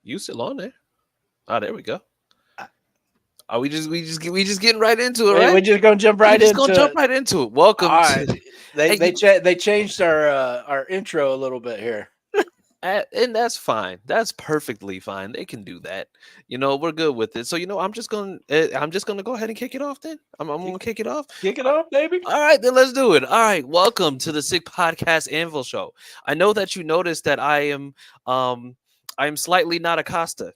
You still on there? Oh, there we go. Uh, Are we just getting right into it, We're right? just gonna jump We right just gonna into jump it. right into it. All Welcome right. to They hey, they they changed our intro a little bit here. and that's fine. That's perfectly fine. They can do that. We're good with it. So I'm just gonna go ahead and kick it off. Then I'm Kick, gonna kick it off. kick it off, baby. All right, then let's do it. All right, welcome to the Sick Podcast Anvil Show. I know that you noticed that I am slightly not Acosta,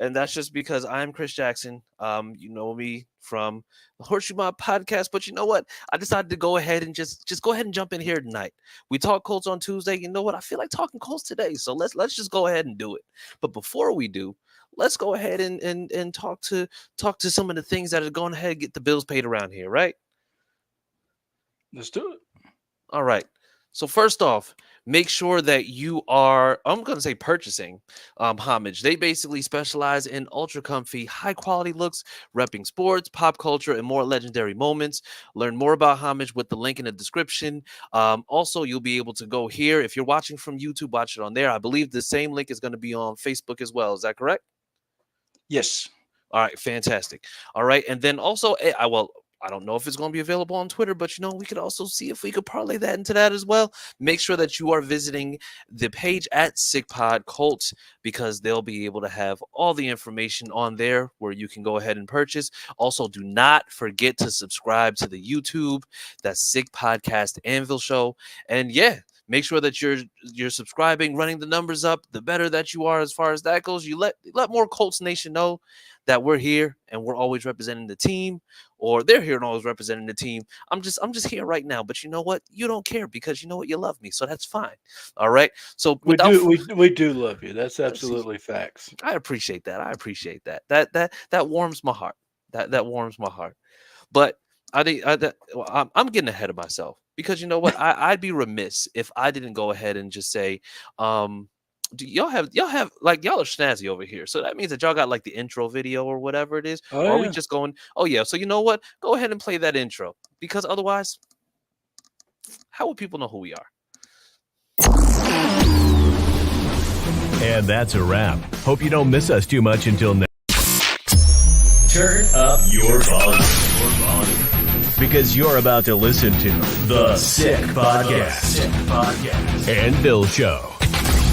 and that's just because I'm Chris Jackson. You know me from the Horseshoe Mob Podcast, but you know what? I decided to go ahead and just go ahead and jump in here tonight. We talk Colts on Tuesday. You know what? I feel like talking Colts today, so let's just go ahead and do it. But before we do, let's go ahead and talk to some of the things that are going ahead and get the bills paid around here, right? Let's do it. All right. So first off, make sure that you are, I'm going to say purchasing Homage. They basically specialize in ultra comfy, high quality looks, repping sports, pop culture, and more legendary moments. Learn more about Homage with the link in the description. Also, you'll be able to go here. If you're watching from YouTube, watch it on there. I believe the same link is going to be on Facebook as well. Is that correct? Yes. All right, fantastic. All right, and then also, I don't know if it's going to be available on Twitter, but we could also see if we could parlay that into that as well. Make sure that you are visiting the page at SickPod Colts because they'll be able to have all the information on there where you can go ahead and purchase. Also, do not forget to subscribe to the YouTube. That's Sick Podcast Anvil Show, and yeah. Make sure that you're subscribing, running the numbers up. The better that you are as far as that goes, you let more Colts Nation know that we're here and we're always representing the team, or they're here and always representing the team. I'm just here right now, but you know what? You don't care because you know what? You love me, so that's fine. All right. So We without do we do love you. That's see, absolutely facts. I appreciate that. I appreciate that. That warms my heart. That warms my heart. But I'm getting ahead of myself because you know what? I'd be remiss if I didn't go ahead and just say, do y'all have like y'all are snazzy over here. So that means that y'all got like the intro video or whatever it is. Oh Or are we yeah. just going, oh yeah, so you know what? Go ahead and play that intro. Because otherwise, how would people know who we are? And that's a wrap. Hope you don't miss us too much until next. Turn up your volume. Because you're about to listen to The Sick Podcast. And Bill Show.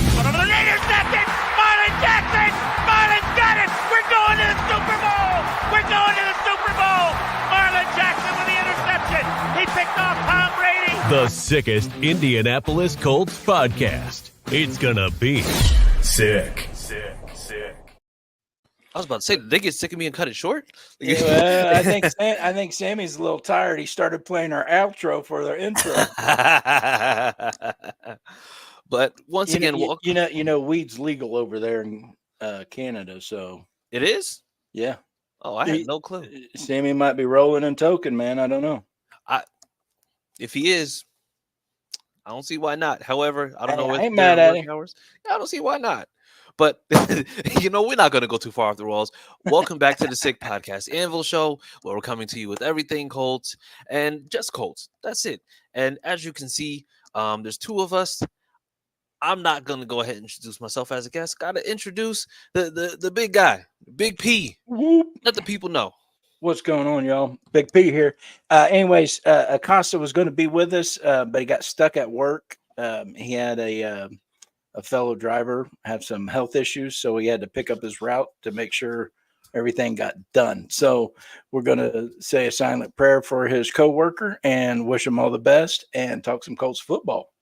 Intercepted! Marlon Jackson! Marlon's got it! We're going to the Super Bowl! We're going to the Super Bowl! Marlon Jackson with the interception! He picked off Tom Brady! The sickest Indianapolis Colts podcast. It's gonna be sick. I was about to say, did they get sick of me and cut it short? Yeah, well, I think Sammy's a little tired. He started playing our outro for their intro. But once again, weed's legal over there in Canada, so it is. yeah. Oh, I had no clue. Sammy might be rolling and token, man. I don't know. If he is, I don't see why not. However, I don't know I ain't their mad at work him. hours. I don't see why not. But we're not going to go too far off the walls. Welcome back to the Sick Podcast Anvil Show, where we're coming to you with everything Colts and just Colts. That's it. And as you can see, there's two of us. I'm not going to go ahead and introduce myself as a guest. Got to introduce the big guy, Big P. Whoop. Let the people know. What's going on, y'all? Big P here. Anyways, Acosta was going to be with us, but he got stuck at work. He had a fellow driver have some health issues, so he had to pick up his route to make sure everything got done. So we're going to say a silent prayer for his coworker and wish him all the best and talk some Colts football.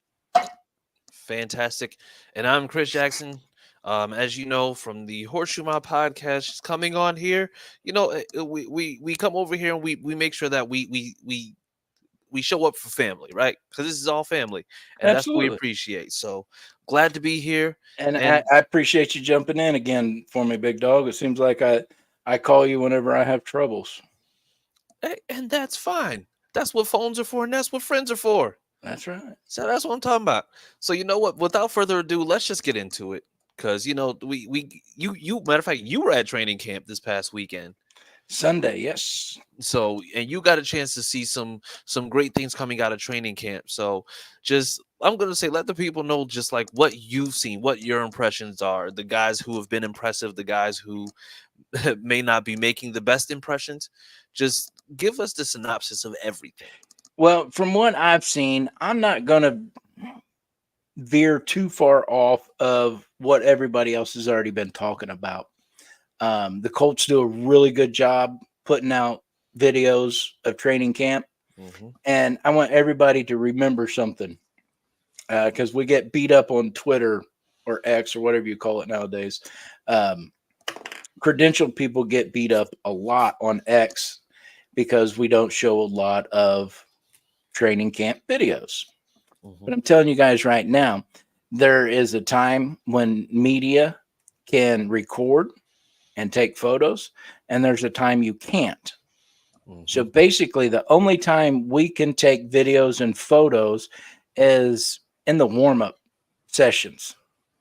Fantastic. And I'm Chris Jackson. As you know from the Horseshoe Mob podcast coming on here, we come over here and we make sure that we show up for family, right? Because this is all family, and that's what we appreciate. So glad to be here. And I appreciate you jumping in again for me, big dog. It seems like I call you whenever I have troubles. And that's fine. That's what phones are for, and that's what friends are for. That's right. So that's what I'm talking about. So you know what? Without further ado, let's just get into it. Because matter of fact, you were at training camp this past weekend. Sunday, yes. So, and you got a chance to see some great things coming out of training camp. So just, I'm gonna say, let the people know just like what you've seen, what your impressions are, the guys who have been impressive, the guys who may not be making the best impressions. Just give us the synopsis of everything. Well, from what I've seen, I'm not going to veer too far off of what everybody else has already been talking about. The Colts do a really good job putting out videos of training camp. Hmm. And I want everybody to remember something because we get beat up on Twitter or X or whatever you call it nowadays. Um, Credentialed people get beat up a lot on X because we don't show a lot of training camp videos. But I'm telling you guys right now, there is a time when media can record and take photos, and there's a time you can't. So basically, the only time we can take videos and photos is in the warm up sessions.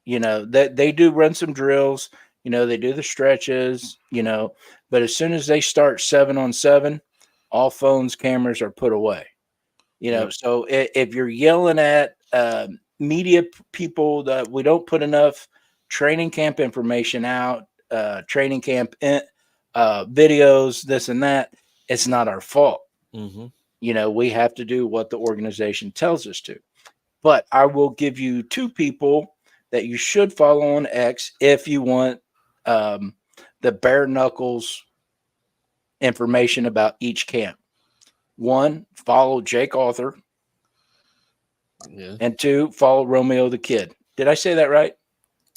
That they do run some drills, they do the stretches, but as soon as they start 7-on-7, all phones, cameras are put away. Yep. So if you're yelling at media people that we don't put enough training camp information out, training camp videos, this and that, it's not our fault. Hmm. We have to do what the organization tells us to. But I will give you two people that you should follow on X if you want the bare knuckles information about each camp. One, follow Jake Arthur. Yeah. And two, follow Romeo the Kid. Did I say that right?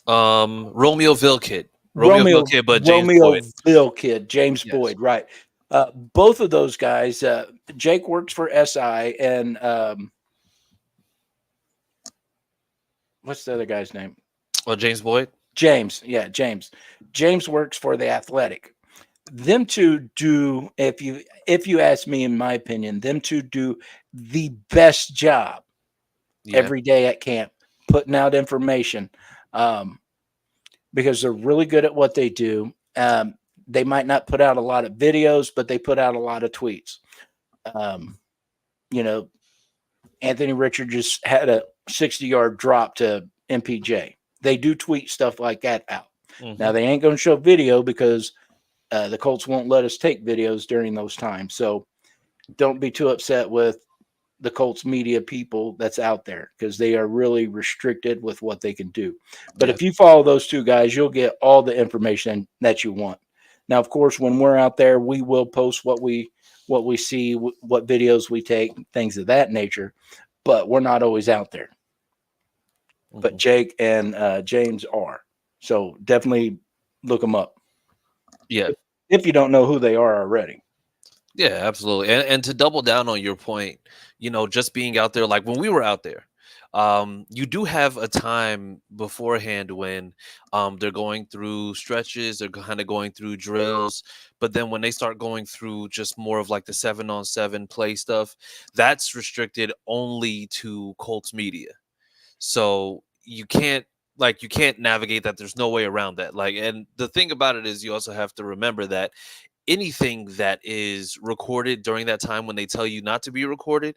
Romeo Kid. Romeo Kid, but James Boyd. Romeo Kid, James Yes. Boyd, right. Both of those guys, Jake works for SI, and what's the other guy's name? Well, James Boyd. James. Yeah, James. James works for the Athletic. Them two do, if you ask me, in my opinion, them two do the best job every day at camp, putting out information, because they're really good at what they do. They might not put out a lot of videos, but they put out a lot of tweets. Anthony Richard just had a 60-yard drop to MPJ. They do tweet stuff like that out. Now, they ain't going to show video because the Colts won't let us take videos during those times. So don't be too upset with the Colts media people that's out there, because they are really restricted with what they can do. But if you follow those two guys, you'll get all the information that you want. Now, of course, when we're out there, we will post what we see, what videos we take, things of that nature, but we're not always out there. But Jake and James are. So definitely look them up. Yeah. If you don't know who they are already. Yeah, absolutely. And to double down on your point, just being out there, like when we were out there, you do have a time beforehand when they're going through stretches, they're kind of going through drills, but then when they start going through just more of like the 7-on-7 play stuff, that's restricted only to Colts media. So you can't navigate that. There's no way around that. And the thing about it is, you also have to remember that anything that is recorded during that time when they tell you not to be recorded,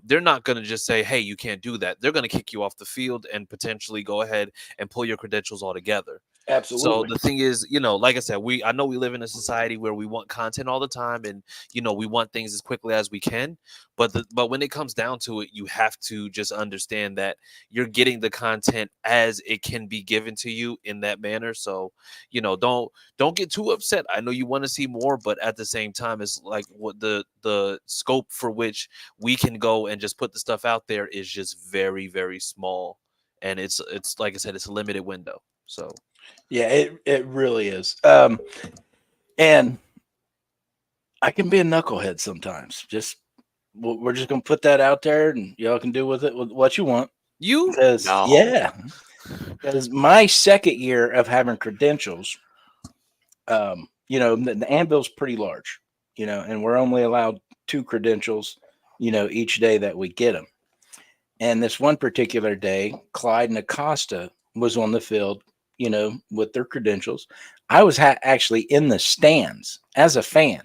they're not going to just say, hey, you can't do that. They're going to kick you off the field and potentially go ahead and pull your credentials altogether. Absolutely. So the thing is, like I said, I know we live in a society where we want content all the time, and we want things as quickly as we can. But when it comes down to it, you have to just understand that you're getting the content as it can be given to you in that manner. So don't get too upset. I know you want to see more, but at the same time, it's like what the scope for which we can go and just put the stuff out there is just very, very small, and it's like I said, it's a limited window. So. Yeah, it really is. And I can be a knucklehead sometimes. We're just gonna put that out there, and y'all can do with it what you want. Because my second year of having credentials, the anvil's pretty large, and we're only allowed 2 credentials, each day that we get them. And this one particular day, Clyde and Acosta was on the field with their credentials. I was actually in the stands as a fan.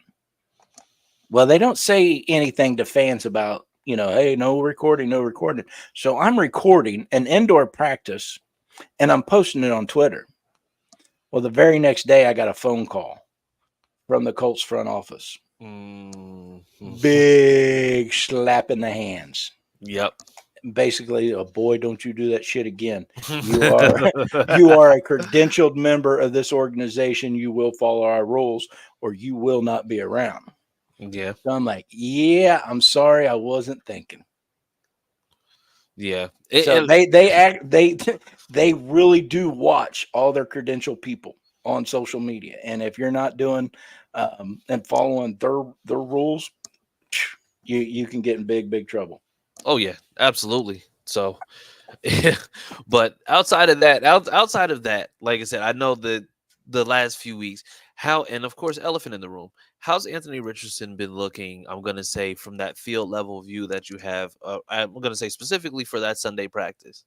Well, they don't say anything to fans about, hey, no recording, no recording. So I'm recording an indoor practice and I'm posting it on Twitter. Well, the very next day, I got a phone call from the Colts front office. Big slap in the hands. Yep. Basically, oh boy, don't you do that shit again. You are a credentialed member of this organization. You will follow our rules or you will not be around. Yeah. So I'm like, yeah, I'm sorry, I wasn't thinking. Yeah. So they really do watch all their credentialed people on social media, and if you're not doing and following their rules, you can get in big trouble. Oh yeah, absolutely. So, but outside of that, outside of that, like I said, I know the last few weeks, how, and of course, elephant in the room. How's Anthony Richardson been looking? I'm gonna say from that field level view that you have. I'm gonna say specifically for that Sunday practice.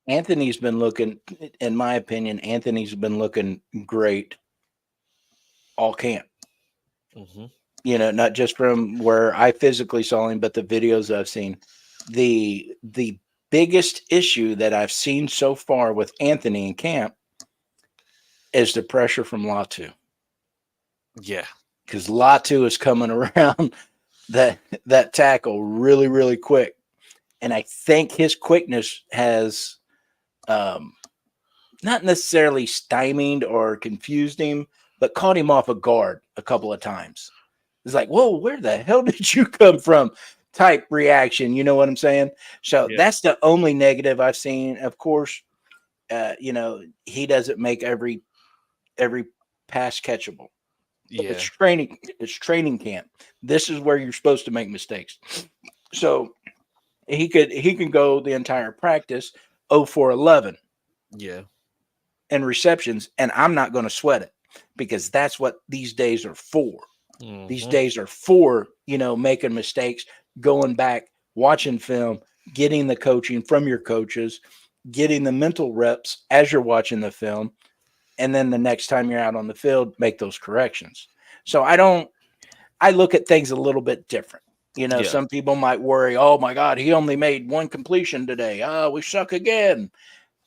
Anthony's been looking, in my opinion, Anthony's been looking great all camp. Hmm. Not just from where I physically saw him, but the videos I've seen. The biggest issue that I've seen so far with Anthony in camp is the pressure from Latu. Yeah. Because Latu is coming around that tackle really, really quick. And I think his quickness has not necessarily stymied or confused him, but caught him off a guard a couple of times. It's like, whoa, where the hell did you come from? Type reaction. You know what I'm saying? So Yeah. that's the only negative I've seen. Of course, he doesn't make every pass catchable. Yeah. It's training camp. This is where you're supposed to make mistakes. So he can go the entire practice 0 for 11 Yeah. in receptions, and I'm not going to sweat it because that's what these days are for. These Mhm. days are for, making mistakes, going back, watching film, getting the coaching from your coaches, getting the mental reps as you're watching the film, and then the next time you're out on the field, make those corrections. So I look at things a little bit different. Yeah. Some people might worry, oh my God, he only made one completion today. Oh, we suck again.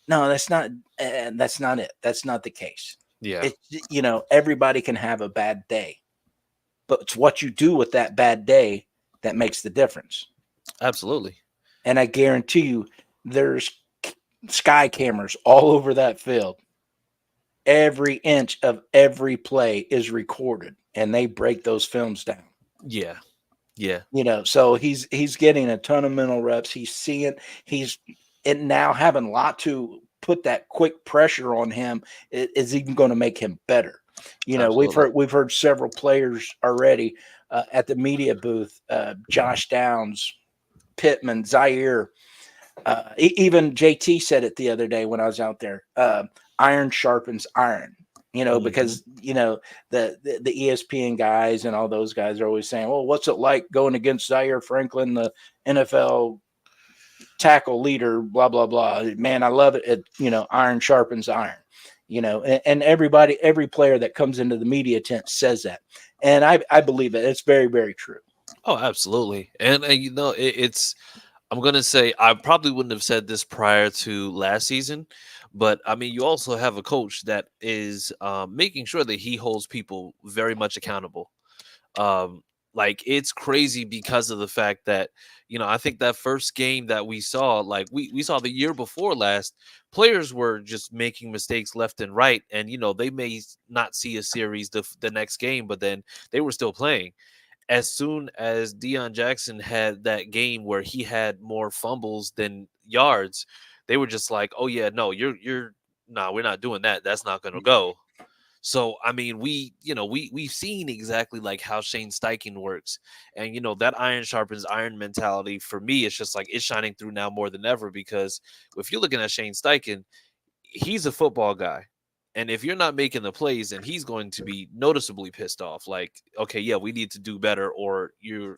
No, that's not it. That's not the case. Yeah. It's, everybody can have a bad day, but it's what you do with that bad day that makes the difference. Absolutely. And I guarantee you, there's sky cameras all over that field. Every inch of every play is recorded, and they break those films down. Yeah. Yeah. So he's getting a ton of mental reps. He's now having to put that quick pressure on him is even going to make him better. Absolutely. We've heard several players already at the media booth, Josh Downs, Pittman, Zaire, even JT said it the other day when I was out there. Iron sharpens iron. Because the ESPN guys and all those guys are always saying, well, what's it like going against Zaire Franklin, the NFL tackle leader, blah, blah, blah. Man, I love it. Iron sharpens iron, and every player that comes into the media tent says that. And I believe it. It's very, very true. Oh, absolutely. And it's, I'm gonna say I probably wouldn't have said this prior to last season, but I mean, you also have a coach that is making sure that he holds people very much accountable. Like it's crazy because of the fact that I think that first game that we saw, like we saw the year before last, players were just making mistakes left and right, and they may not see a series the next game, but then they were still playing. As soon as Deion Jackson had that game where he had more fumbles than yards, they were just like, "Oh yeah, no, you're no, we're not doing that. That's not going to go." So I mean, we've seen exactly like how Shane Steichen works, and that iron sharpens iron mentality. For me, it's just like it's shining through now more than ever because if you're looking at Shane Steichen, he's a football guy. And if you're not making the plays, then he's going to be noticeably pissed off. Like, okay, yeah, we need to do better, or the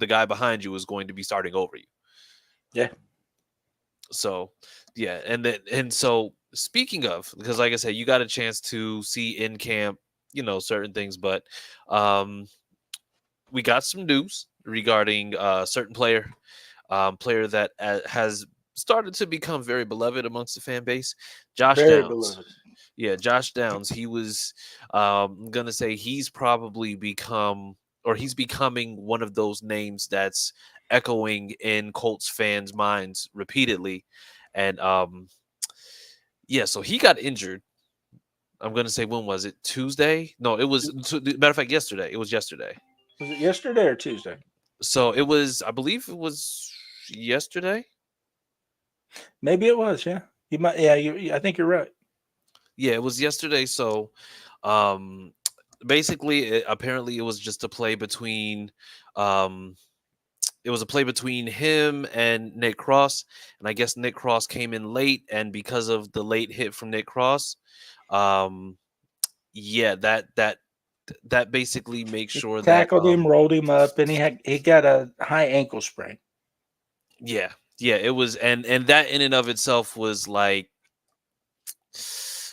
guy behind you is going to be starting over you. Yeah. So, yeah, and so speaking of, because like I said, you got a chance to see in camp, certain things, but um, we got some news regarding a certain player that has started to become very beloved amongst the fan base, Josh Very Downs. beloved. Yeah, Josh Downs. He was, I'm gonna say he's probably become, or he's becoming one of those names that's echoing in Colts fans' minds repeatedly, and yeah. So he got injured. I'm gonna say, when was it? Tuesday? No, it was. Matter of fact, yesterday. It was yesterday. Was it yesterday or Tuesday? So it was. I believe it was yesterday. Maybe it was. Yeah, you might. Yeah, I think you're right. Yeah, it was yesterday. So, um, basically, apparently, it was just a play between, um, it was a play between him and Nick Cross, and I guess Nick Cross came in late, and because of the late hit from Nick Cross, um, yeah, that basically makes He sure that, tackled him, rolled him up, and he got a high ankle sprain. yeah, yeah, it was, and that in and of itself was like,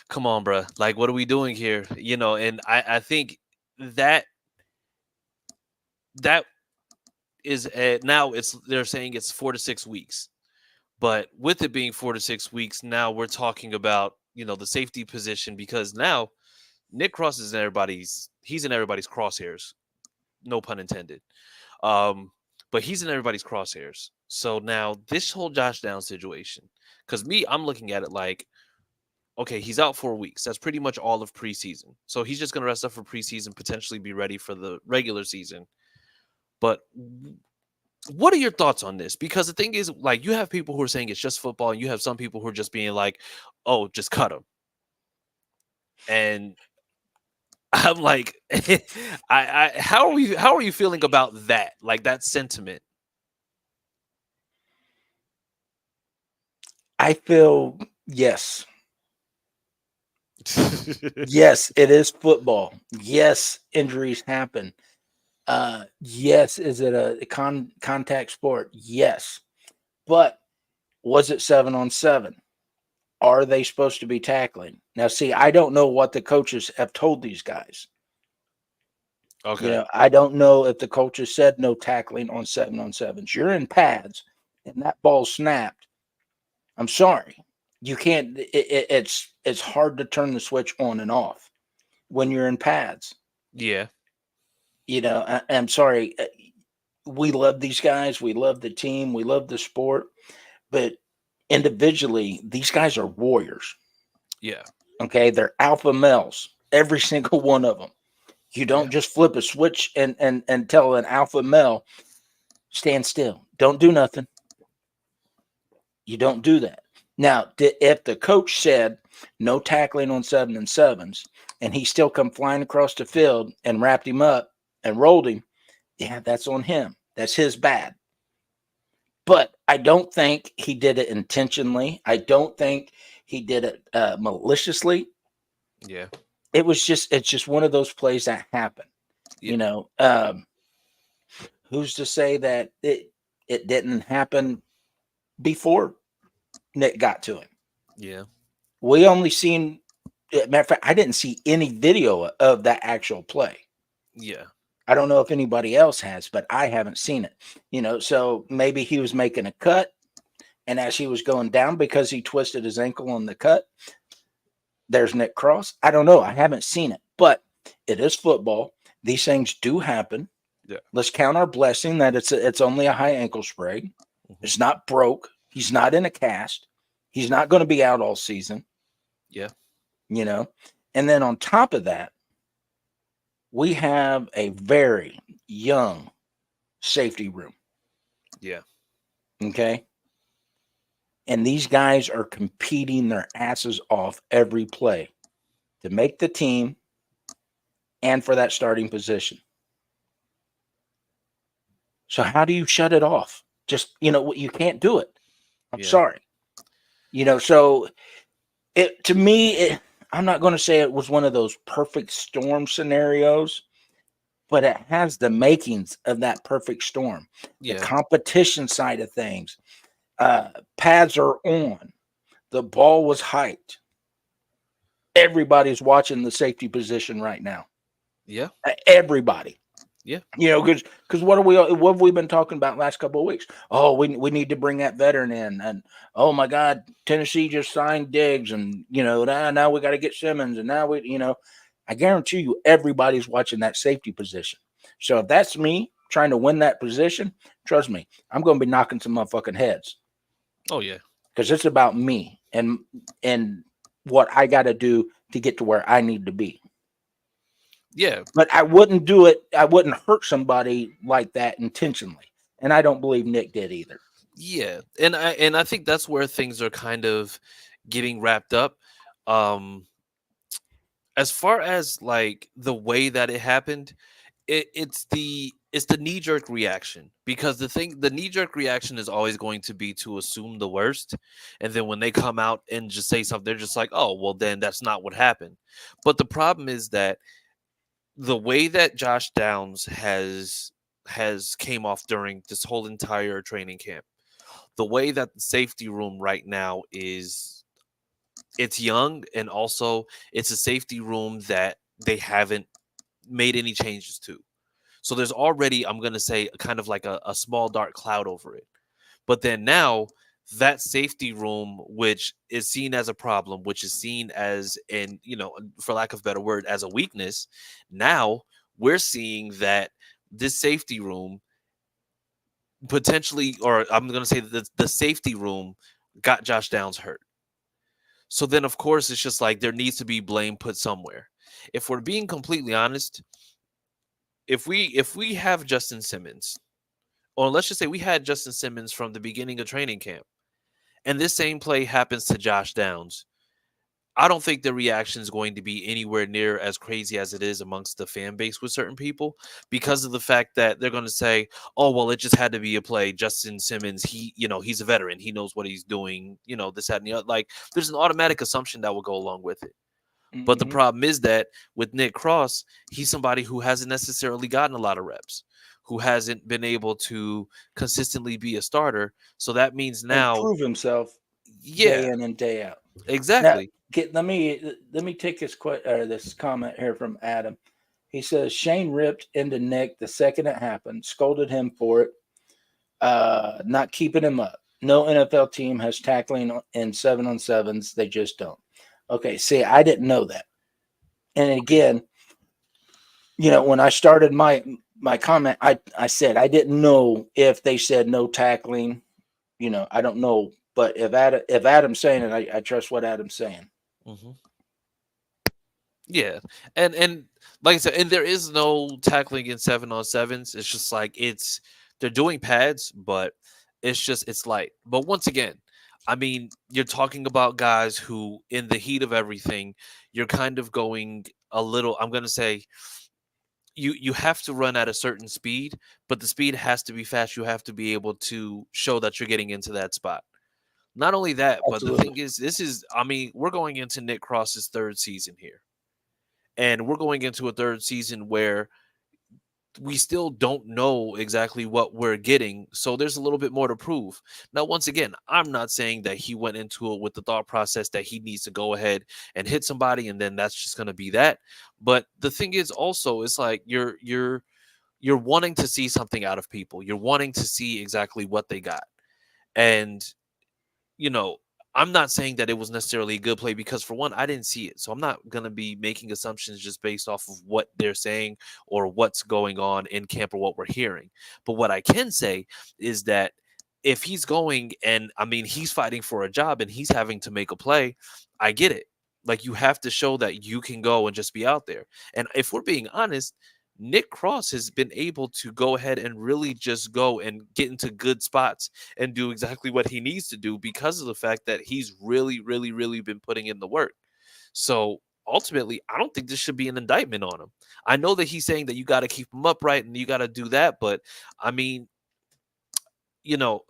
come on, bruh. Like, what are we doing here? And I think that that is now they're saying it's 4 to 6 weeks, but with it being 4 to 6 weeks, now we're talking about the safety position, because now Nick Cross is in everybody's crosshairs, no pun intended. Um, but he's in everybody's crosshairs. So now this whole Josh Down situation, because I'm looking at it like, okay, he's out 4 weeks. That's pretty much all of preseason. So he's just going to rest up for preseason, potentially be ready for the regular season. But what are your thoughts on this? Because the thing is, like, you have people who are saying it's just football, and you have some people who are just being like, "Oh, just cut him." And I'm like, how are you feeling about that? Like, that sentiment? I feel yes. Yes, it is football. Yes, injuries happen. Yes, is it a contact sport? Yes. But was it 7-on-7? Are they supposed to be tackling? Now, see, I don't know what the coaches have told these guys. Okay. I don't know if the coaches said no tackling on 7-on-7s. You're in pads and that ball snapped. I'm sorry. You can't, it's hard to turn the switch on and off when you're in pads. Yeah. I'm sorry. We love these guys. We love the team. We love the sport. But individually, these guys are warriors. Yeah. Okay. They're alpha males, every single one of them. You don't Yeah. just flip a switch and tell an alpha male, stand still. Don't do nothing. You don't do that. Now, if the coach said no tackling on 7-on-7s and he still come flying across the field and wrapped him up and rolled him, yeah, that's on him. That's his bad. But I don't think he did it intentionally. I don't think he did it maliciously. Yeah. It's just one of those plays that happen. Yeah. Who's to say that it didn't happen before Nick got to him? Yeah. We only seen, matter of fact, I didn't see any video of that actual play. Yeah. I don't know if anybody else has, but I haven't seen it. So maybe he was making a cut, and as he was going down because he twisted his ankle on the cut, there's Nick Cross. I don't know. I haven't seen it, but it is football. These things do happen. Yeah. Let's count our blessing that it's only a high ankle sprain. Mm-hmm. It's not broke. He's not in a cast. He's not going to be out all season. Yeah. And then on top of that, we have a very young safety room. Yeah. Okay. And these guys are competing their asses off every play to make the team and for that starting position. So how do you shut it off? Just, you can't do it. I'm sorry. So to me, I'm not going to say it was one of those perfect storm scenarios, but it has the makings of that perfect storm. Yeah. The competition side of things, Pads are on. The ball was hiked. Everybody's watching the safety position right now. Yeah. Everybody. Yeah. Because what have we been talking about last couple of weeks? Oh, we need to bring that veteran in, and oh my God, Tennessee just signed Diggs, and now we got to get Simmons, and now I guarantee you everybody's watching that safety position. So if that's me trying to win that position, trust me, I'm going to be knocking some motherfucking heads Oh yeah. because it's about me and what I got to do to get to where I need to be. Yeah. But I wouldn't do it. I wouldn't hurt somebody like that intentionally. And I don't believe Nick did either. Yeah. And I think that's where things are kind of getting wrapped up. Um as far as like the way that it happened, it's the knee jerk reaction, because the knee jerk reaction is always going to be to assume the worst, and then when they come out and just say something, they're just like, oh well, then that's not what happened. But the problem is that the way that Josh Downs has came off during this whole entire training camp, the way that the safety room right now is, it's young, and also it's a safety room that they haven't made any changes to. So there's already, I'm going to say, kind of like a small dark cloud over it. But then now that safety room, which is seen as a problem, which is seen as, and for lack of a better word, as a weakness, now we're seeing that this safety room potentially, or I'm going to say the safety room got Josh Downs hurt. So then, of course, it's just like there needs to be blame put somewhere. If we're being completely honest, if we have Justin Simmons, or let's just say we had Justin Simmons from the beginning of training camp, and this same play happens to Josh Downs, I don't think the reaction is going to be anywhere near as crazy as it is amongst the fan base with certain people, because of the fact that they're going to say, "Oh, well, it just had to be a play. Justin Simmons, he's a veteran. He knows what he's doing. This, that, and the other." Like, there's an automatic assumption that will go along with it. But the Mm-hmm. problem is that with Nick Cross, he's somebody who hasn't necessarily gotten a lot of reps, who hasn't been able to consistently be a starter. So that means And now, prove himself day yeah, in and day out. Now, exactly. let me take this comment here from Adam. He says Shane ripped into Nick the second it happened, scolded him for it, not keeping him up. No NFL team has tackling in 7-on-7s. They just don't. Okay, see, I didn't know that. And again, when I started my comment, I said I didn't know if they said no tackling. I don't know, but if Adam's saying it, I trust what Adam's saying. hmm Yeah, and like I said, and there is no tackling in 7-on-7s. It's just like they're doing pads, but it's light. But once again, I mean, you're talking about guys who, in the heat of everything, you're kind of going a little. I'm gonna say you have to run at a certain speed, but the speed has to be fast. You have to be able to show that you're getting into that spot. Not only that, but the Absolutely. thing is, I mean, we're going into Nick Cross's third season here. And we're going into a third season where we still don't know exactly what we're getting. So there's a little bit more to prove. Now, once again, I'm not saying that he went into it with the thought process that he needs to go ahead and hit somebody and then that's just going to be that. But the thing is also, it's like you're wanting to see something out of people. You're wanting to see exactly what they got. And you know, I'm not saying that it was necessarily a good play, because for one, I didn't see it. So I'm not going to be making assumptions just based off of what they're saying or what's going on in camp or what we're hearing. But what I can say is that if he's going, and I mean, he's fighting for a job and he's having to make a play, I get it. Like, you have to show that you can go and just be out there. And if we're being honest, Nick Cross has been able to go ahead and really just go and get into good spots and do exactly what he needs to do, because of the fact that he's really, really, really been putting in the work. So ultimately, I don't think this should be an indictment on him. I know that he's saying that you got to keep him upright and you got to do that, but I mean,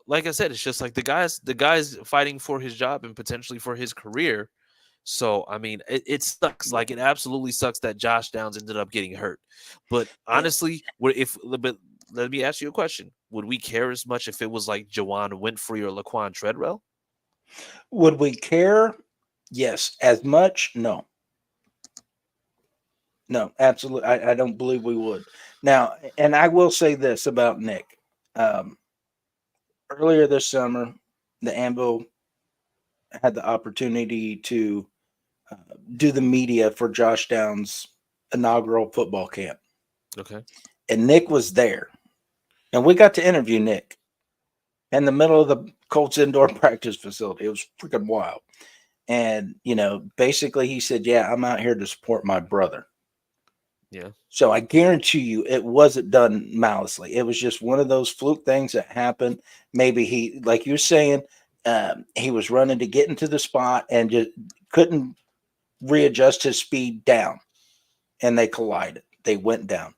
like I said, it's just like the guy's fighting for his job and potentially for his career. So I mean, it sucks. Like, it absolutely sucks that Josh Downs ended up getting hurt. But Yeah. honestly, but let me ask you a question: would we care as much if it was like Jawan Winfrey or Laquan Treadwell? Would we care? Yes. As much? No. No, absolutely. I don't believe we would. Now, and I will say this about Nick. Um, Earlier this summer, the Anvil had the opportunity to uh, do the media for Josh Downs' inaugural football camp. Okay. And Nick was there. And we got to interview Nick in the middle of the Colts indoor practice facility. It was freaking wild. And, basically he said, yeah, I'm out here to support my brother. Yeah. So I guarantee you it wasn't done maliciously. It was just one of those fluke things that happened. Maybe he, like you're saying, he was running to get into the spot and just couldn't readjust his speed down. And they collided. They went down.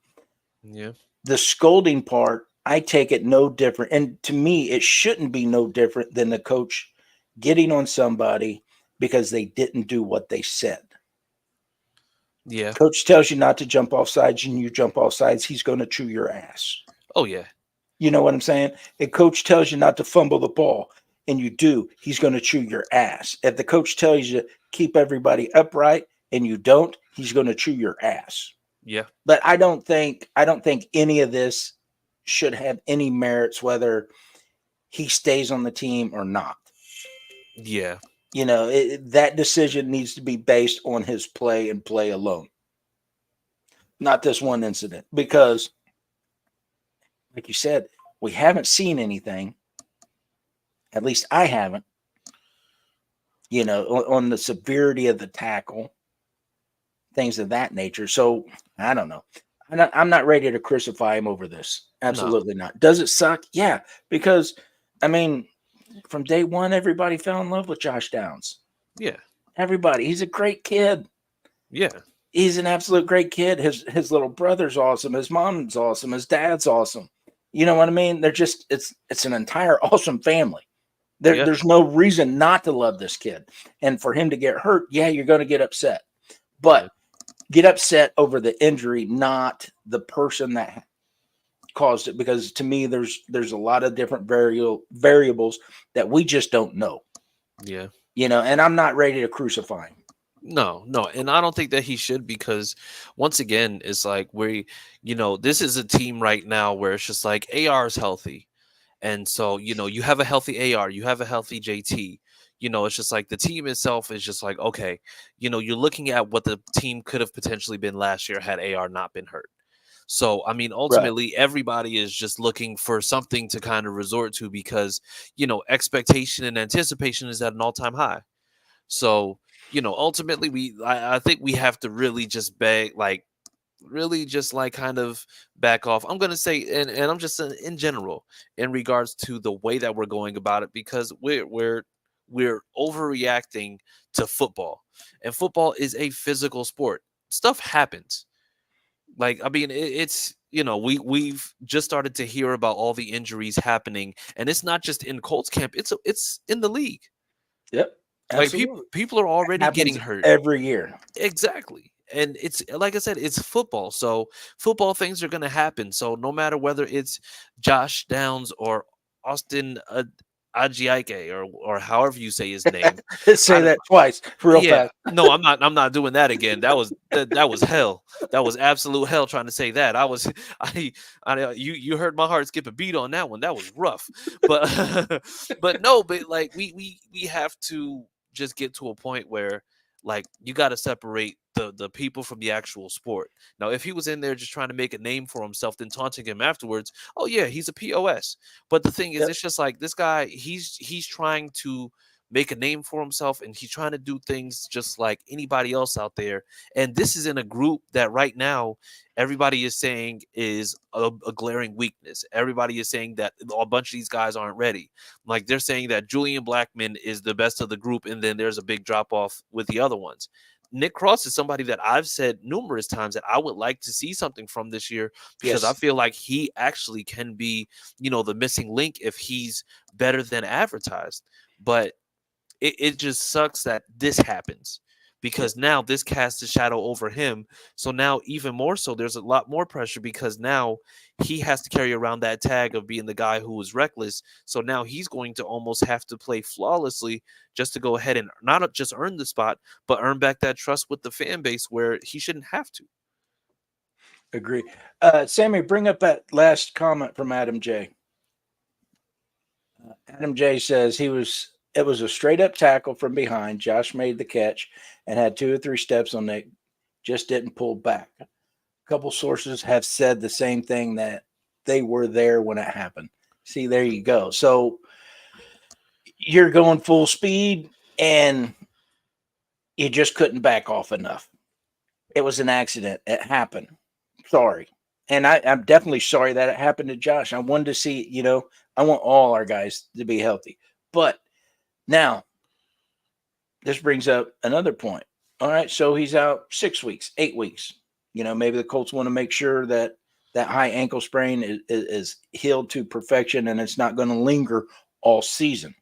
Yeah. The scolding part, I take it no different. And to me, it shouldn't be no different than the coach getting on somebody because they didn't do what they said. Yeah. Coach tells you not to jump off sides and you jump off sides, he's going to chew your ass. Oh yeah. You know what I'm saying? If coach tells you not to fumble the ball and you do, he's going to chew your ass. If the coach tells you to keep everybody upright and you don't, he's going to chew your ass. Yeah. But I don't think any of this should have any merits whether he stays on the team or not. Yeah. That decision needs to be based on his play and play alone. Not this one incident. Because, like you said, we haven't seen anything. At least I haven't. On the severity of the tackle. Things of that nature. So, I don't know. I'm not ready to crucify him over this. Absolutely not. Does it suck? Yeah. Because, from day one, everybody fell in love with Josh Downs. Yeah. Everybody. He's a great kid. Yeah. He's an absolute great kid. His little brother's awesome. His mom's awesome. His dad's awesome. You know what I mean? They're just it's an entire awesome family. There's no reason not to love this kid. And for him to get hurt, yeah, you're going to get upset. But get upset over the injury, not the person that caused it. Because to me, there's a lot of different variables that we just don't know. Yeah. And I'm not ready to crucify him. No, and I don't think that he should, because once again, it's like this is a team right now where it's just like AR is healthy, and so you have a healthy AR, you have a healthy JT. It's just like the team itself is just like, okay, you're looking at what the team could have potentially been last year had AR not been hurt. So ultimately, everybody is just looking for something to kind of resort to, because expectation and anticipation is at an all-time high. So ultimately I think we have to really just kind of back off. I'm going to say, and I'm just saying in general, in regards to the way that we're going about it, because we're overreacting to football, and football is a physical sport. Stuff happens. It's we've just started to hear about all the injuries happening, and it's not just in Colts camp, it's in the league. Yep. Absolutely. Like people are already getting hurt every year. Exactly. And it's like I said, it's football. So football things are going to happen. So no matter whether it's Josh Downs or Austin Ajiake or however you say his name. Say that twice real fast. No, I'm not doing that again. That was hell. That was absolute hell trying to say that. You heard my heart skip a beat on that one. That was rough. But but like we have to just get to a point where, like, you got to separate the people from the actual sport. Now, if he was in there just trying to make a name for himself, then taunting him afterwards, oh yeah, he's a POS. But the thing is, it's just like this guy, he's trying to make a name for himself, and he's trying to do things just like anybody else out there. And this is in a group that right now everybody is saying is a glaring weakness. Everybody is saying that a bunch of these guys aren't ready. Like, they're saying that Julian Blackmon is the best of the group, and then there's a big drop off with the other ones. Nick Cross is somebody that I've said numerous times that I would like to see something from this year, because I feel like he actually can be, the missing link if he's better than advertised. But it just sucks that this happens, because now this casts a shadow over him. So now even more so, there's a lot more pressure because now he has to carry around that tag of being the guy who was reckless. So now he's going to almost have to play flawlessly just to go ahead and not just earn the spot, but earn back that trust with the fan base where he shouldn't have to. Agree. Sammy, bring up that last comment from Adam J. Adam J says it was a straight up tackle from behind. Josh made the catch and had 2 or 3 steps on Nick, just didn't pull back. A couple sources have said the same thing, that they were there when it happened. See, there you go. So you're going full speed and you just couldn't back off enough. It was an accident. It happened. Sorry. And I'm definitely sorry that it happened to Josh. I wanted to see, I want all our guys to be healthy. But now, this brings up another point. All right, so he's out 6 weeks, 8 weeks. Maybe the Colts want to make sure that high ankle sprain is healed to perfection and it's not going to linger all season.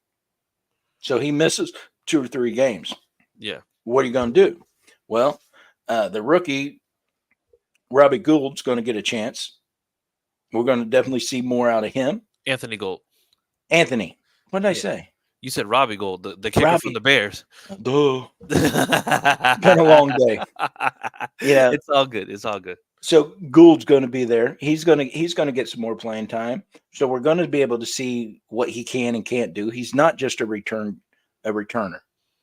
So he misses 2 or 3 games. Yeah. What are you going to do? Well, the rookie, Robbie Gould's going to get a chance. We're going to definitely see more out of him. Anthony Gold. Anthony. What did I say? You said Robbie Gold, the kicker Robbie. from the Bears. Duh. Been a long day. Yeah. It's all good. It's all good. So Gould's going to be there. He's going to get some more playing time. So we're going to be able to see what he can and can't do. He's not just a returner.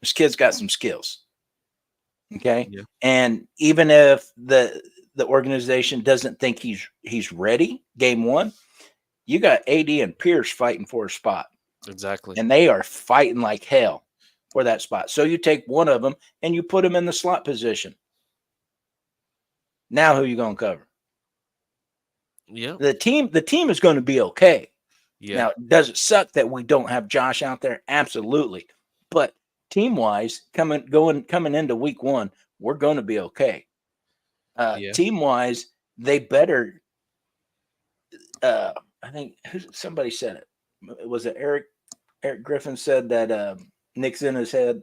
This kid's got some skills. Okay. Yeah. And even if the organization doesn't think he's ready, game 1, you got AD and Pierce fighting for a spot. Exactly. And they are fighting like hell for that spot. So you take one of them and you put him in the slot position. Now who are you going to cover? Yeah. The team is going to be okay. Yeah. Now, does it suck that we don't have Josh out there? Absolutely. But team-wise, coming into week 1, we're going to be okay. Team-wise, they better I think somebody said it. Was it Eric Griffin said that Nick's in his head?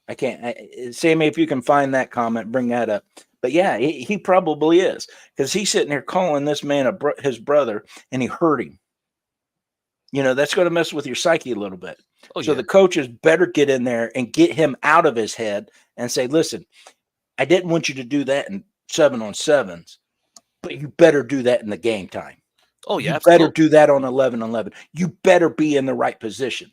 I can't. Sammy, if you can find that comment, bring that up. But yeah, he probably is, because he's sitting there calling this man his brother, and he hurt him. That's going to mess with your psyche a little bit. Oh, so yeah. the coaches better get in there and get him out of his head and say, listen, I didn't want you to do that in 7-on-7s, but you better do that in the game time. Oh, yeah. You Absolutely. better do that on 11-on-11. You better be in the right position.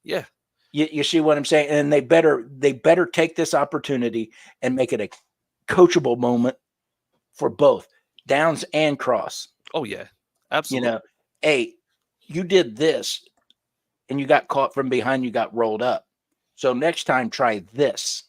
Yeah. You see what I'm saying? And they better take this opportunity and make it a coachable moment for both Downs and Cross. Oh, yeah. Absolutely. Hey, you did this and you got caught from behind, you got rolled up. So next time, try this.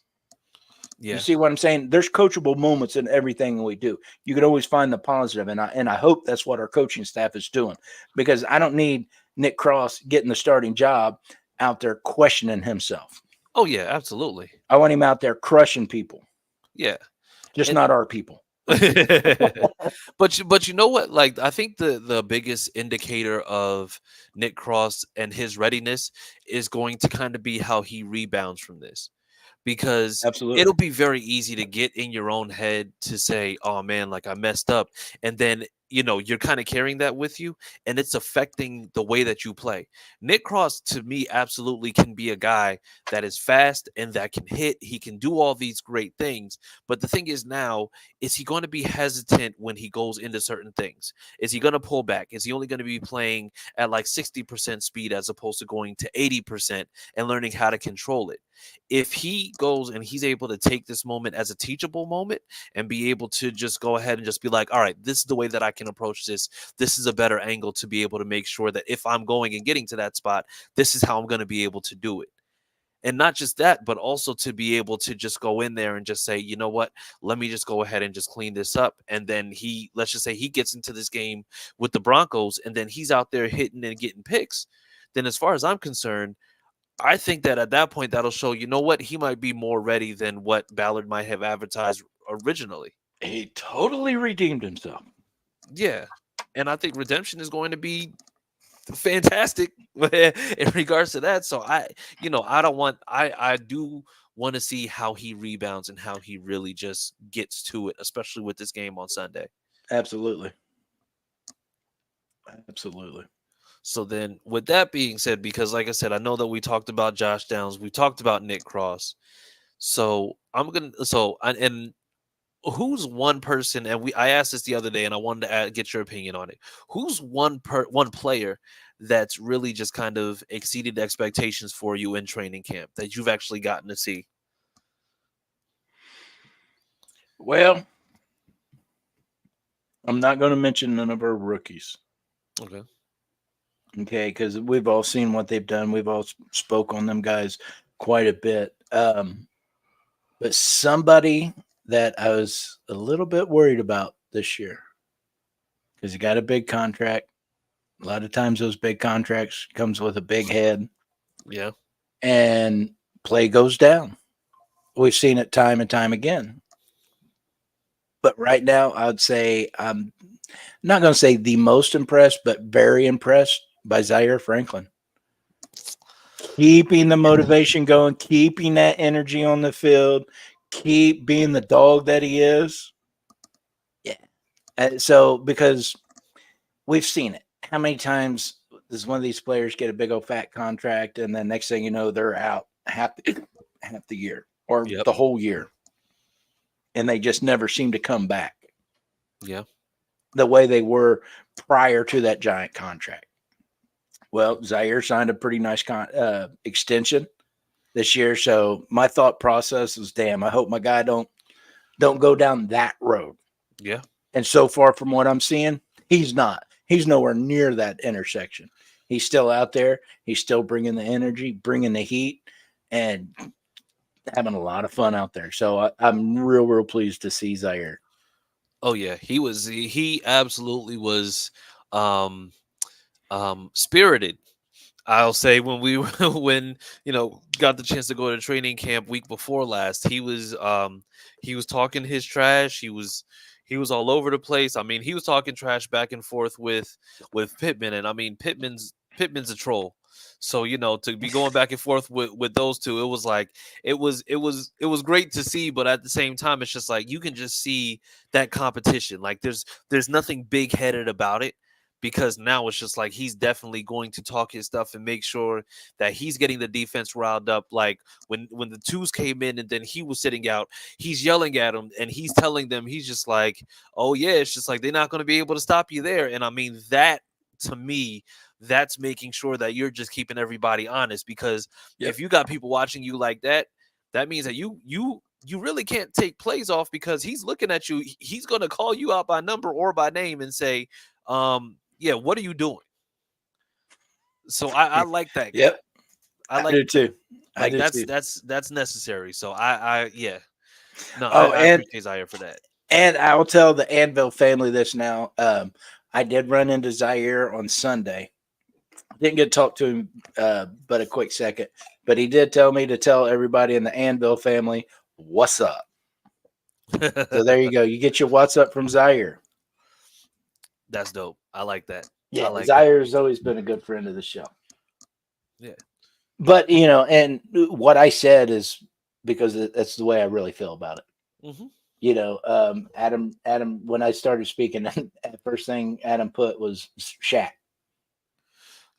Yeah. You see what I'm saying? There's coachable moments in everything we do. You can always find the positive, and I hope that's what our coaching staff is doing, because I don't need Nick Cross getting the starting job out there questioning himself. Oh, yeah. Absolutely. I want him out there crushing people. Yeah. Just not our people. But you know what? Like, I think the biggest indicator of Nick Cross and his readiness is going to kind of be how he rebounds from this. Because Absolutely. it'll be very easy to get in your own head to say, oh man, like I messed up. And then, you're kind of carrying that with you, and it's affecting the way that you play. Nick Cross, to me, absolutely can be a guy that is fast and that can hit. He can do all these great things. But the thing is now, is he going to be hesitant when he goes into certain things? Is he going to pull back? Is he only going to be playing at like 60% speed as opposed to going to 80% and learning how to control it? If he goes and he's able to take this moment as a teachable moment and be able to just go ahead and just be like, all right, this is the way that I can approach this. This is a better angle to be able to make sure that if I'm going and getting to that spot, this is how I'm going to be able to do it. And not just that, but also to be able to just go in there and just say, you know what, let me just go ahead and just clean this up. And then let's just say he gets into this game with the Broncos and then he's out there hitting and getting picks. Then as far as I'm concerned, I think that at that point, that'll show, you know what, he might be more ready than what Ballard might have advertised originally. He totally redeemed himself. Yeah. And I think redemption is going to be fantastic in regards to that. So I do want to see how he rebounds and how he really just gets to it, especially with this game on Sunday. Absolutely. Absolutely. So then, with that being said, because like I said, I know that we talked about Josh Downs, we talked about Nick Cross. So and who's one person, and I asked this the other day, and I wanted to get your opinion on it. Who's one player that's really just kind of exceeded expectations for you in training camp that you've actually gotten to see? Well, I'm not going to mention none of our rookies. Okay. Okay, because we've all seen what they've done. We've all spoke on them guys quite a bit. But somebody that I was a little bit worried about this year because he got a big contract. A lot of times those big contracts comes with a big head. Yeah. And play goes down. We've seen it time and time again. But right now, I'd say I'm not going to say the most impressed, but very impressed by Zaire Franklin. Keeping the motivation going, keeping that energy on the field, keep being the dog that he is. Yeah. So, because we've seen it. How many times does one of these players get a big old fat contract and then next thing you know, they're out half the year or the whole year? And they just never seem to come back. Yeah. The way they were prior to that giant contract. Well, Zaire signed a pretty nice extension this year. So my thought process is, damn, I hope my guy don't go down that road. Yeah. And so far from what I'm seeing, he's not. He's nowhere near that intersection. He's still out there. He's still bringing the energy, bringing the heat, and having a lot of fun out there. So I'm real pleased to see Zaire. Oh yeah, he absolutely was spirited. I'll say when we when got the chance to go to training camp week before last, he was talking his trash. He was all over the place. I mean, he was talking trash back and forth with Pittman, and I mean Pittman's a troll. So to be going back and forth with those two, it was like it was great to see, but at the same time, it's just like you can just see that competition. Like there's nothing big headed about it. Because now it's just like he's definitely going to talk his stuff and make sure that he's getting the defense riled up. Like when the twos came in and then he was sitting out, he's yelling at them and he's telling them, he's just like, oh yeah, it's just like they're not going to be able to stop you there. And I mean, that to me, that's making sure that you're just keeping everybody honest. Because if you got people watching you like that, that means that you really can't take plays off because he's looking at you. He's going to call you out by number or by name and say, yeah, what are you doing? So I like that guy. Yep. I do too. Like I do too. that's necessary. So I I appreciate Zaire for that. And I will tell the Anvil family this now. I did run into Zaire on Sunday. Didn't get to talk to him but a quick second. But he did tell me to tell everybody in the Anvil family, what's up? So there you go. You get your what's up from Zaire. That's dope. I like that. Yeah, Zaire's always been a good friend of the show. Yeah. But, and what I said is because that's the way I really feel about it. Mm-hmm. Adam, when I started speaking, first thing Adam put was Shaq.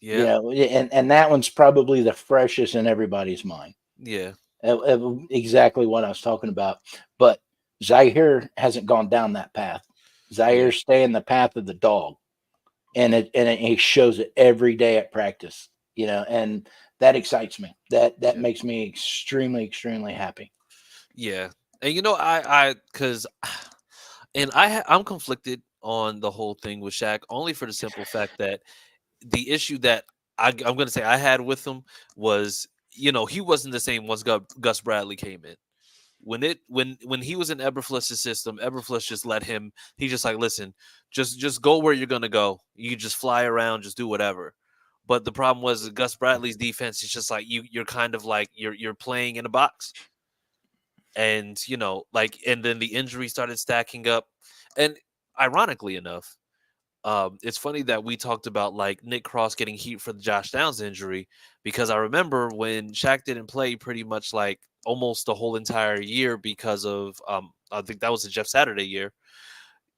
Yeah. And that one's probably the freshest in everybody's mind. Yeah. Exactly what I was talking about. But Zaire hasn't gone down that path. Zaire's staying the path of the dog. And he shows it every day at practice, and that excites me. That makes me extremely, extremely happy. Yeah. And I'm conflicted on the whole thing with Shaq only for the simple fact that the issue that I'm going to say I had with him was, he wasn't the same once Gus Bradley came in. When he was in Eberflus' system, Eberflus just let him. He just like, listen, just go where you're gonna go. You just fly around, just do whatever. But the problem was Gus Bradley's defense is just like you're kind of like you're playing in a box, and and then the injuries started stacking up, and ironically enough, it's funny that we talked about like Nick Cross getting heat for the Josh Downs injury, because I remember when Shaq didn't play pretty much like almost the whole entire year because of I think that was the Jeff Saturday year.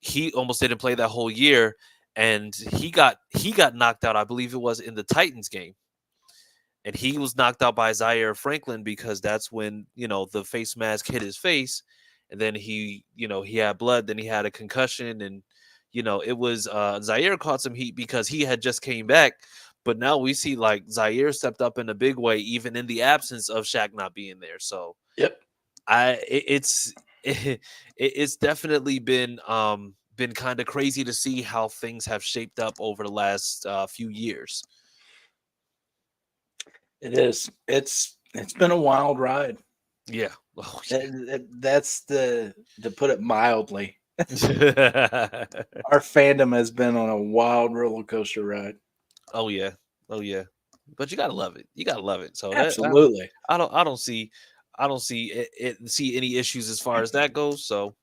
He almost didn't play that whole year, and he got knocked out. I believe it was in the Titans game, and he was knocked out by Zaire Franklin because that's when the face mask hit his face, and then he had blood, then he had a concussion, and it was Zaire caught some heat because he had just came back, but now we see like Zaire stepped up in a big way even in the absence of Shaq not being there. So Yep. it's it's definitely been kind of crazy to see how things have shaped up over the last few years. It is. It's been a wild ride. Yeah. Oh, yeah. That's to put it mildly. Our fandom has been on a wild roller coaster ride. Oh yeah. Oh yeah. But you gotta love it. You gotta love it. So Absolutely. I don't see see any issues as far as that goes. So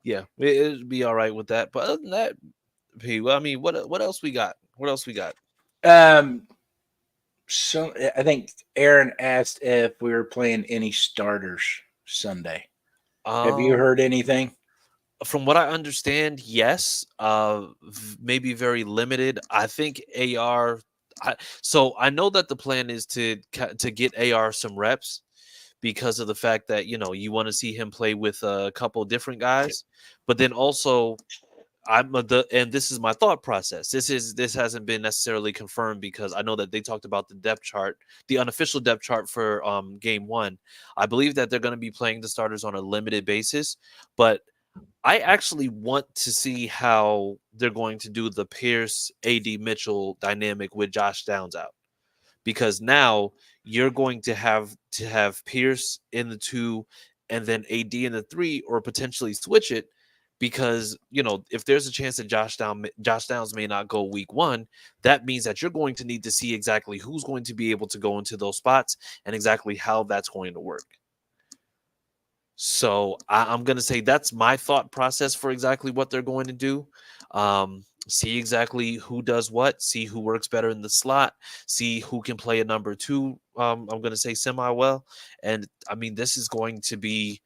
yeah, it'd be all right with that. But other than that, P, well, I mean, what else we got? What else we got? So I think Aaron asked if we were playing any starters Sunday. Have you heard anything? From what I understand, yes. Maybe very limited. I think AR. So I know that the plan is to get AR some reps because of the fact that you want to see him play with a couple different guys, but then also and this is my thought process. This hasn't been necessarily confirmed because I know that they talked about the depth chart, the unofficial depth chart for game 1. I believe that they're going to be playing the starters on a limited basis, but I actually want to see how they're going to do the Pierce AD Mitchell dynamic with Josh Downs out, because now you're going to have Pierce in the 2 and then AD in the 3, or potentially switch it, because if there's a chance that Josh Downs may not go week 1, that means that you're going to need to see exactly who's going to be able to go into those spots and exactly how that's going to work. So I'm going to say that's my thought process for exactly what they're going to do. See exactly who does what, see who works better in the slot, see who can play a number 2. I'm going to say semi well. And I mean, this is going to be,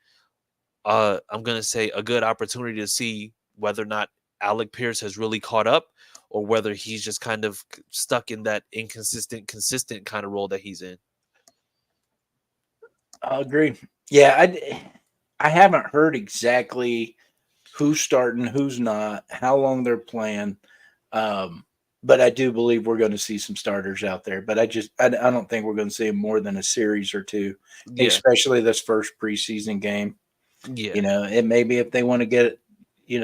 I'm going to say, a good opportunity to see whether or not Alec Pierce has really caught up, or whether he's just kind of stuck in that inconsistent, consistent kind of role that he's in. I agree. Yeah, I haven't heard exactly who's starting, who's not, how long they're playing. But I do believe we're going to see some starters out there. But I don't think we're going to see more than a series or 2, especially this first preseason game. Yeah. It may be if they want to get,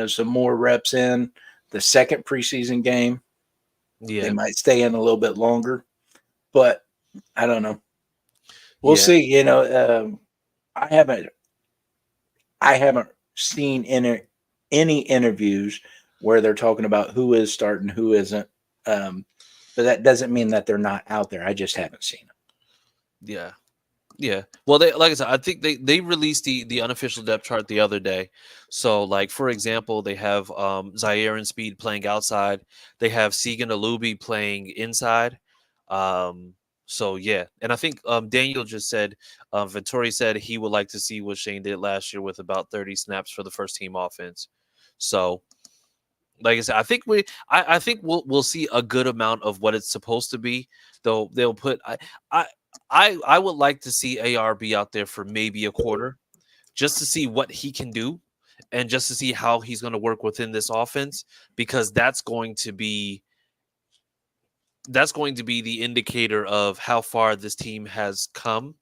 some more reps in the second preseason game. Yeah. They might stay in a little bit longer. But I don't know. We'll see. I haven't seen any interviews where they're talking about who is starting, who isn't. But that doesn't mean that they're not out there. I just haven't seen them. Yeah. Yeah. Well, like I said, I think they released the unofficial depth chart the other day. So, like, for example, they have Zaire and Speed playing outside. They have Segan Alubi playing inside. So yeah, and I think Daniel just said, Vittori said he would like to see what Shane did last year with about 30 snaps for the first team offense. So, like I said, I think we'll see a good amount of what it's supposed to be. Though they'll put I would like to see AR be out there for maybe a quarter, just to see what he can do, and just to see how he's going to work within this offense, because that's going to be the indicator of how far this team has come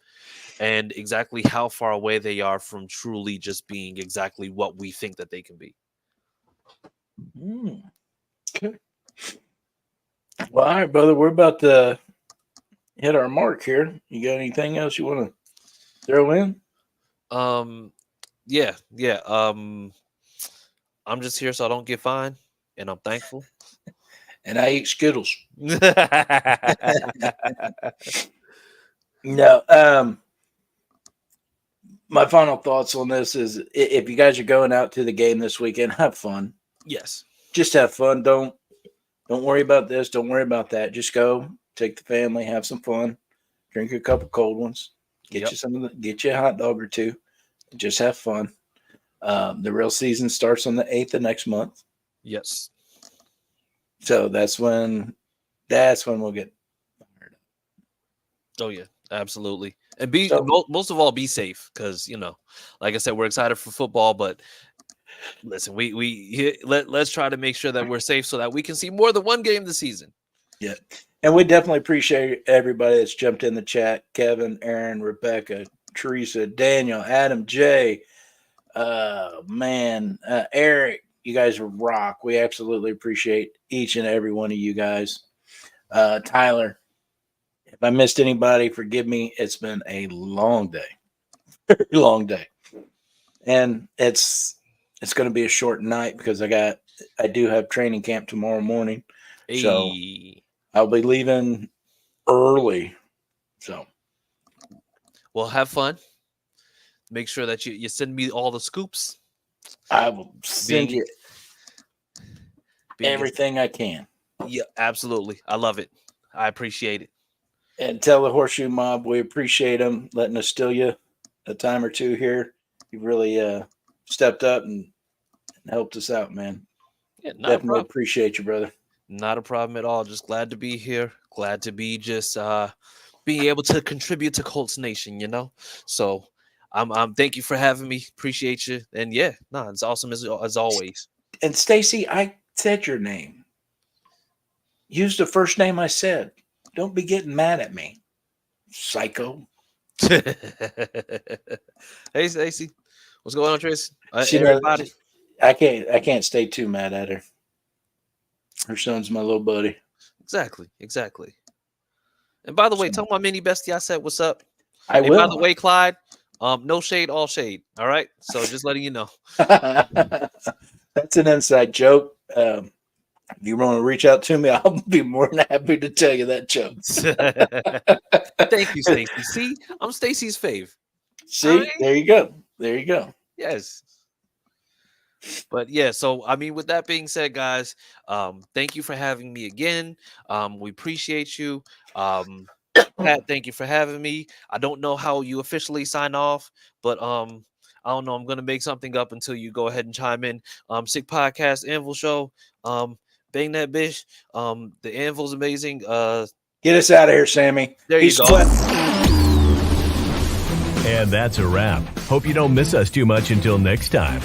and exactly how far away they are from truly just being exactly what we think that they can be. Okay. Well, all right, brother. We're about to hit our mark here. You got anything else you want to throw in? Yeah. I'm just here so I don't get fined, and I'm thankful. And I eat Skittles. No. No. My final thoughts on this is, if you guys are going out to the game this weekend, have fun. Yes. just have fun. Don't worry about this. Don't worry about that. Just go, take the family, have some fun, drink a couple cold ones, get you a hot dog or two, and just have fun. The real season starts on the 8th of next month. Yes. So that's when we'll get fired up. Oh yeah, absolutely. And most of all, be safe, because like I said, we're excited for football, but listen, let's try to make sure that we're safe so that we can see more than one game this season. Yeah. And we definitely appreciate everybody that's jumped in the chat. Kevin, Aaron, Rebecca, Teresa, Daniel, Adam, Jay, Eric, you guys rock. We absolutely appreciate each and every one of you guys. Tyler, if I missed anybody, forgive me. It's been a long day, very long day. And it's going to be a short night because I do have training camp tomorrow morning. Hey. So I'll be leaving early. So, well, have fun. Make sure that you send me all the scoops. I will send you everything I can. Yeah, absolutely. I love it. I appreciate it. And tell the Horseshoe Mob we appreciate them letting us steal you a time or two here. You really stepped up and helped us out, man. Yeah, definitely appreciate you, brother. Not a problem at all. Just glad to be here. Glad to be just being able to contribute to Colts Nation, So I'm thank you for having me. Appreciate you. And yeah, it's awesome as always. And Stacy, I said your name. Use the first name I said. Don't be getting mad at me, psycho. Hey, Stacy. What's going on, Trace? Everybody. I can't stay too mad at her. Her son's my little buddy. Exactly. And by the way, tell my mini bestie I said what's up. I will. By the way, Clyde, no shade, all shade. All right. So just letting you know. That's an inside joke. If you want to reach out to me, I'll be more than happy to tell you that joke. Thank you, Stacy. See, I'm Stacy's fave. See, right? There you go. Yes. But yeah, so with that being said, guys, thank you for having me again. We appreciate you. Pat, thank you for having me. I don't know how you officially sign off, but I don't know. I'm gonna make something up until you go ahead and chime in. Sick Podcast, Anvil Show. Bang that bitch. The Anvil's amazing. Get us out of here, Sammy. There you go. And that's a wrap. Hope you don't miss us too much until next time.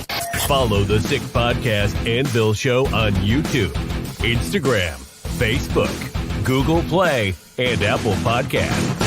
Follow the Sick Podcast Anvil Show on YouTube, Instagram, Facebook, Google Play, and Apple Podcasts.